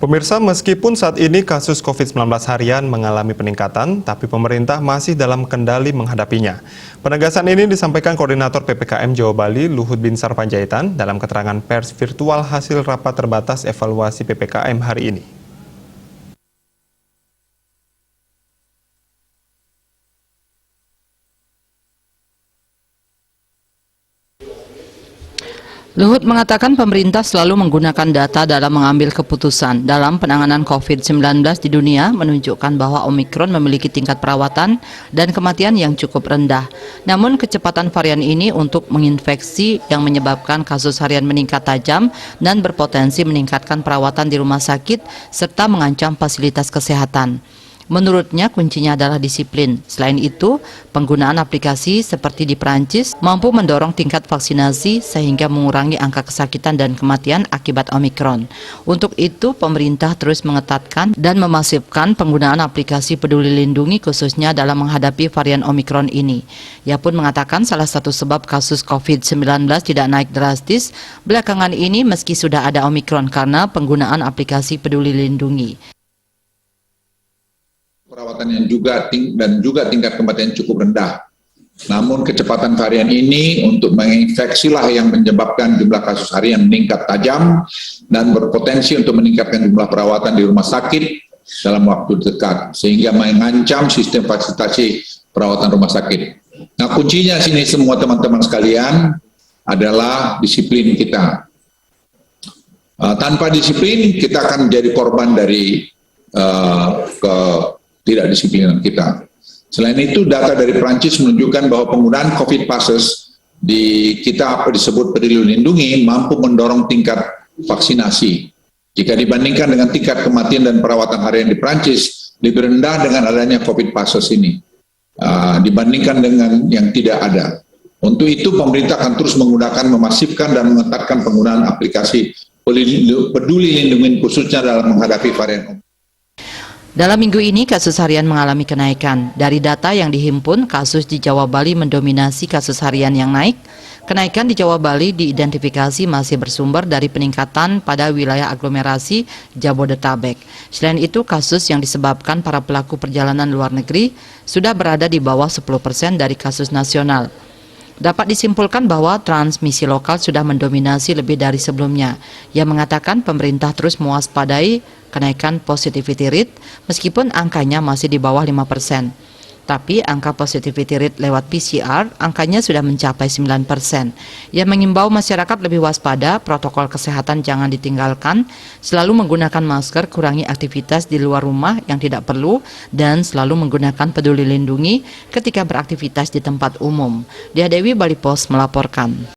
Pemirsa, meskipun saat ini kasus COVID-19 harian mengalami peningkatan, tapi pemerintah masih dalam kendali menghadapinya. Penegasan ini disampaikan Koordinator PPKM Jawa Bali, Luhut Binsar Panjaitan, dalam keterangan pers virtual hasil rapat terbatas evaluasi PPKM hari ini. Luhut mengatakan pemerintah selalu menggunakan data dalam mengambil keputusan. Dalam penanganan COVID-19 di dunia menunjukkan bahwa Omikron memiliki tingkat perawatan dan kematian yang cukup rendah. Namun kecepatan varian ini untuk menginfeksi yang menyebabkan kasus harian meningkat tajam dan berpotensi meningkatkan perawatan di rumah sakit serta mengancam fasilitas kesehatan. Menurutnya kuncinya adalah disiplin. Selain itu, penggunaan aplikasi seperti di Perancis mampu mendorong tingkat vaksinasi sehingga mengurangi angka kesakitan dan kematian akibat Omikron. Untuk itu, pemerintah terus mengetatkan dan memasifkan penggunaan aplikasi Peduli Lindungi khususnya dalam menghadapi varian Omikron ini. Ia pun mengatakan salah satu sebab kasus COVID-19 tidak naik drastis belakangan ini meski sudah ada Omikron karena penggunaan aplikasi Peduli Lindungi. Perawatan yang juga tingkat kematian cukup rendah. Namun kecepatan varian ini untuk menginfeksilah yang menyebabkan jumlah kasus harian meningkat tajam dan berpotensi untuk meningkatkan jumlah perawatan di rumah sakit dalam waktu dekat sehingga mengancam sistem fasilitasi perawatan rumah sakit. Nah, kuncinya sini semua teman-teman sekalian adalah disiplin kita. Tanpa disiplin kita akan menjadi korban dari tidak disiplinan kita. Selain itu, data dari Perancis menunjukkan bahwa penggunaan COVID passes di kita disebut Peduli Lindungi mampu mendorong tingkat vaksinasi. Jika dibandingkan dengan tingkat kematian dan perawatan harian di Perancis, lebih rendah dengan adanya COVID passes ini dibandingkan dengan yang tidak ada. Untuk itu, pemerintah akan terus menggunakan, memasifkan dan mengetatkan penggunaan aplikasi Peduli Lindungi khususnya dalam menghadapi varian. Dalam minggu ini, kasus harian mengalami kenaikan. Dari data yang dihimpun, kasus di Jawa Bali mendominasi kasus harian yang naik. Kenaikan di Jawa Bali diidentifikasi masih bersumber dari peningkatan pada wilayah aglomerasi Jabodetabek. Selain itu, kasus yang disebabkan para pelaku perjalanan luar negeri sudah berada di bawah 10% dari kasus nasional. Dapat disimpulkan bahwa transmisi lokal sudah mendominasi lebih dari sebelumnya. Ia mengatakan pemerintah terus mewaspadai kenaikan positivity rate meskipun angkanya masih di bawah 5%. Tapi angka positivity rate lewat PCR angkanya sudah mencapai 9%. Ia mengimbau masyarakat lebih waspada, protokol kesehatan jangan ditinggalkan, selalu menggunakan masker, kurangi aktivitas di luar rumah yang tidak perlu, dan selalu menggunakan Peduli Lindungi ketika beraktivitas di tempat umum. Dia Dewi Bali Pos melaporkan.